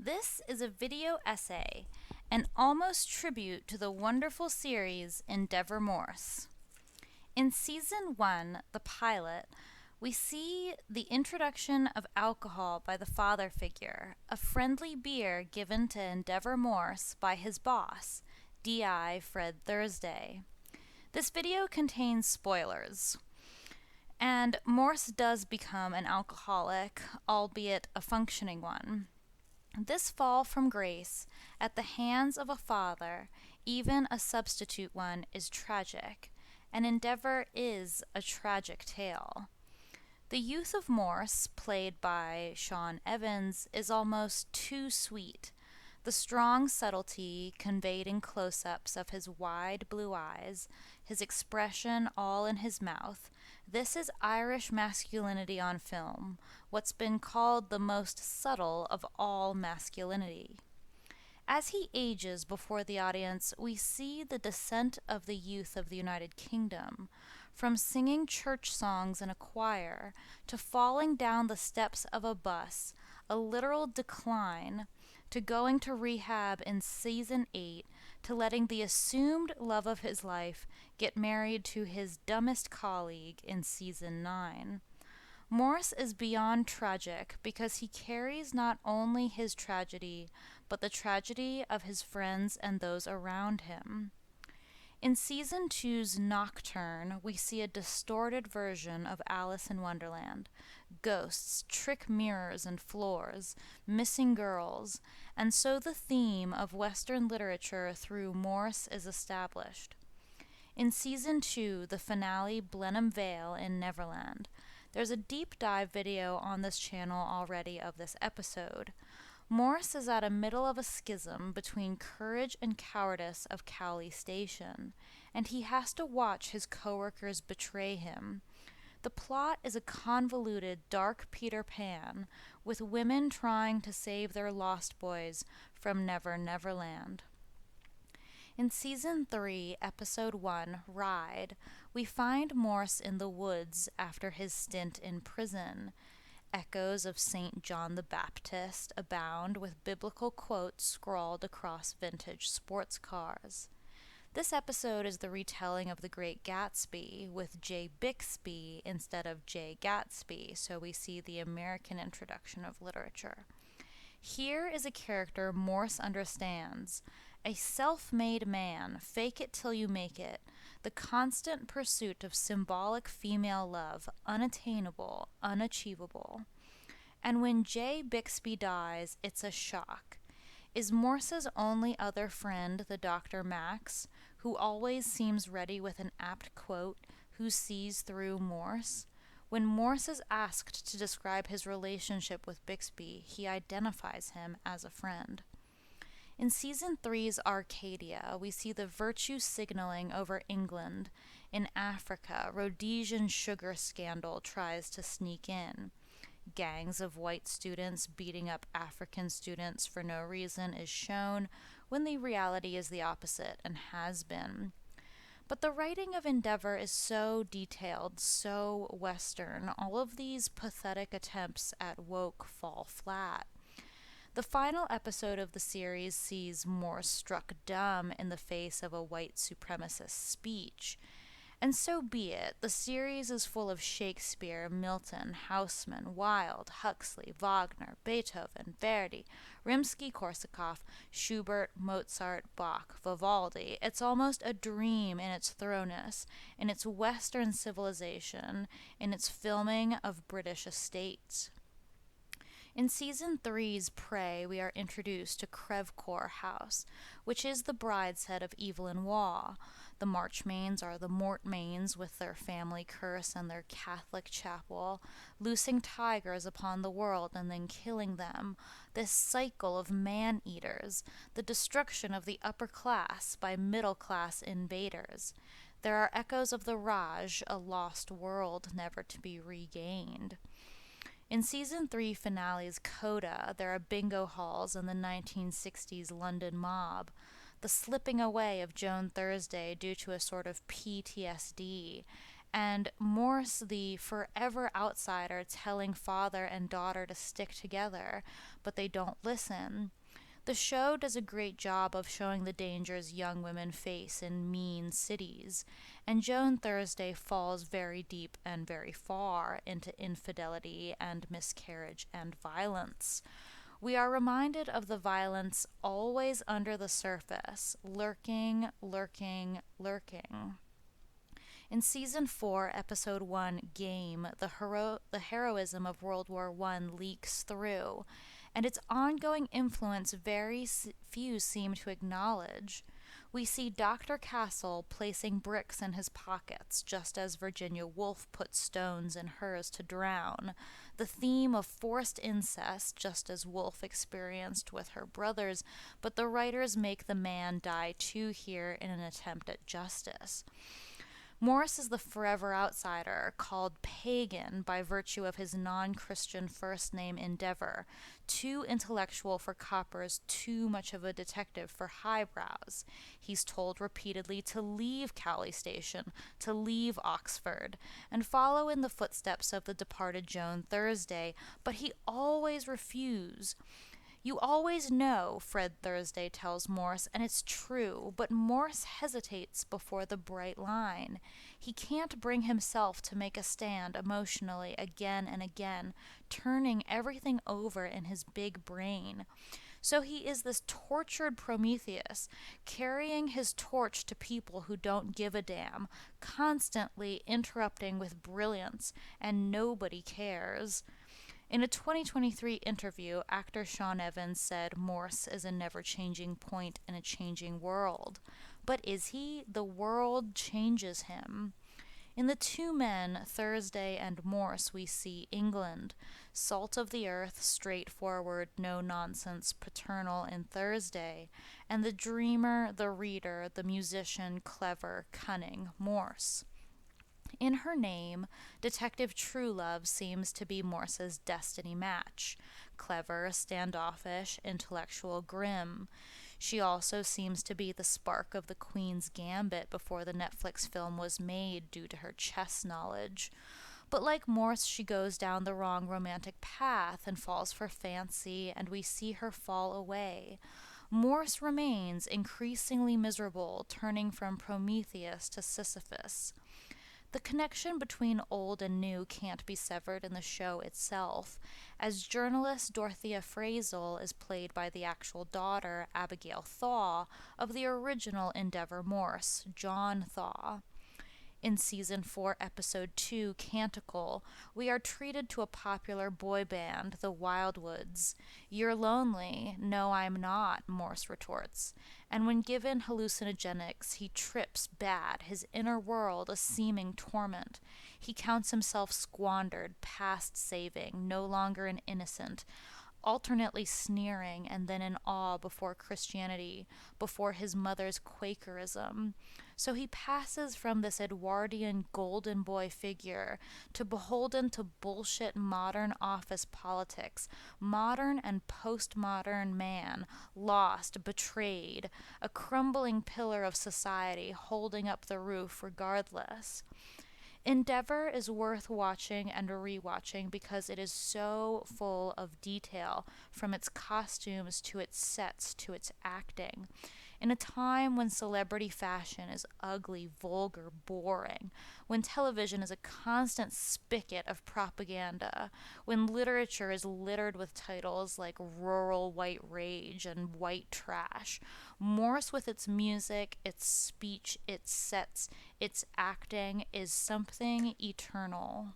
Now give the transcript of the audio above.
This is a video essay, an almost tribute to the wonderful series Endeavour Morse. In Season 1, the pilot, we see the introduction of alcohol by the father figure, a friendly beer given to Endeavour Morse by his boss, D.I. Fred Thursday. This video contains spoilers, and Morse does become an alcoholic, albeit a functioning one. This fall from grace at the hands of a father, even a substitute one, is tragic, and Endeavour is a tragic tale. The youth of Morse, played by Sean Evans, is almost too sweet. The strong subtlety conveyed in close-ups of his wide blue eyes, his expression all in his mouth. This is Irish masculinity on film, what's been called the most subtle of all masculinity. As he ages before the audience, we see the descent of the youth of the United Kingdom, from singing church songs in a choir to falling down the steps of a bus, a literal decline, to going to rehab in Season 8, to letting the assumed love of his life get married to his dumbest colleague in Season 9. Morse is beyond tragic because he carries not only his tragedy, but the tragedy of his friends and those around him. In Season 2's Nocturne, we see a distorted version of Alice in Wonderland. Ghosts, trick mirrors and floors, missing girls, and so the theme of Western literature through Morse is established. In Season 2, the finale Blenheim Vale in Neverland, there's a deep dive video on this channel already of this episode. Morse is at a middle of a schism between courage and cowardice of Cowley Station, and he has to watch his coworkers betray him. The plot is a convoluted, dark Peter Pan, with women trying to save their lost boys from Never Neverland. In Season 3, Episode 1, Ride, we find Morse in the woods after his stint in prison. Echoes of St. John the Baptist abound with biblical quotes scrawled across vintage sports cars. This episode is the retelling of The Great Gatsby with J. Bixby instead of J. Gatsby, so we see the American introduction of literature. Here is a character Morse understands, a self-made man, fake it till you make it, the constant pursuit of symbolic female love, unattainable, unachievable. And when J. Bixby dies, it's a shock. Is Morse's only other friend the Dr. Max, who always seems ready with an apt quote, who sees through Morse? When Morse is asked to describe his relationship with Bixby, he identifies him as a friend. In Season 3's Arcadia, we see the virtue signaling over England. In Africa, Rhodesian sugar scandal tries to sneak in. Gangs of white students beating up African students for no reason is shown, when the reality is the opposite and has been. But the writing of Endeavour is so detailed, so Western, all of these pathetic attempts at woke fall flat. The final episode of the series sees Morse struck dumb in the face of a white supremacist speech. And so be it. The series is full of Shakespeare, Milton, Haussmann, Wilde, Huxley, Wagner, Beethoven, Verdi, Rimsky-Korsakov, Schubert, Mozart, Bach, Vivaldi. It's almost a dream in its thoroughness, in its Western civilization, in its filming of British estates. In Season 3's Prey, we are introduced to Crevecoeur House, which is the brideshead of Evelyn Waugh. The Marchmains are the Mortmains with their family curse and their Catholic chapel, loosing tigers upon the world and then killing them. This cycle of man-eaters, the destruction of the upper class by middle-class invaders. There are echoes of the Raj, a lost world never to be regained. In Season 3 finale's Coda, there are bingo halls and the 1960s London mob, the slipping away of Joan Thursday due to a sort of PTSD, and Morse, the forever outsider, telling father and daughter to stick together, but they don't listen. The show does a great job of showing the dangers young women face in mean cities, and Joan Thursday falls very deep and very far into infidelity and miscarriage and violence. We are reminded of the violence always under the surface, lurking, lurking, lurking. In season 4, episode 1, Game, the heroism of World War I leaks through, and its ongoing influence very few seem to acknowledge. We see Dr. Castle placing bricks in his pockets, just as Virginia Woolf put stones in hers to drown. The theme of forced incest, just as Woolf experienced with her brothers, but the writers make the man die too here in an attempt at justice. Morse is the forever outsider, called pagan by virtue of his non-Christian first name Endeavour, too intellectual for coppers, too much of a detective for highbrows. He's told repeatedly to leave Cowley Station, to leave Oxford, and follow in the footsteps of the departed Joan Thursday, but he always refuses. You always know, Fred Thursday tells Morse, and it's true, but Morse hesitates before the bright line. He can't bring himself to make a stand emotionally again and again, turning everything over in his big brain. So he is this tortured Prometheus, carrying his torch to people who don't give a damn, constantly interrupting with brilliance, and nobody cares. In a 2023 interview, actor Sean Evans said Morse is a never-changing point in a changing world. But is he? The world changes him. In the two men, Thursday and Morse, we see England, salt of the earth, straightforward, no-nonsense, paternal in Thursday, and the dreamer, the reader, the musician, clever, cunning Morse. In her name, Detective Truelove seems to be Morse's destiny match. Clever, standoffish, intellectual, grim. She also seems to be the spark of the Queen's Gambit before the Netflix film was made due to her chess knowledge. But like Morse, she goes down the wrong romantic path and falls for fancy, and we see her fall away. Morse remains increasingly miserable, turning from Prometheus to Sisyphus. The connection between old and new can't be severed in the show itself, as journalist Dorothea Frazell is played by the actual daughter, Abigail Thaw, of the original Endeavour Morse, John Thaw. In season 4, episode 2, Canticle, we are treated to a popular boy band, the Wildwoods. "You're lonely." "No, I'm not," Morse retorts. And when given hallucinogenics, he trips bad, his inner world a seeming torment. He counts himself squandered, past saving, no longer an innocent, alternately sneering and then in awe before Christianity, before his mother's Quakerism. So he passes from this Edwardian golden boy figure to beholden to bullshit modern office politics, modern and postmodern man, lost, betrayed, a crumbling pillar of society holding up the roof regardless. Endeavour is worth watching and rewatching because it is so full of detail, from its costumes to its sets to its acting. In a time when celebrity fashion is ugly, vulgar, boring, when television is a constant spigot of propaganda, when literature is littered with titles like Rural White Rage and White Trash, Morse, with its music, its speech, its sets, its acting, is something eternal.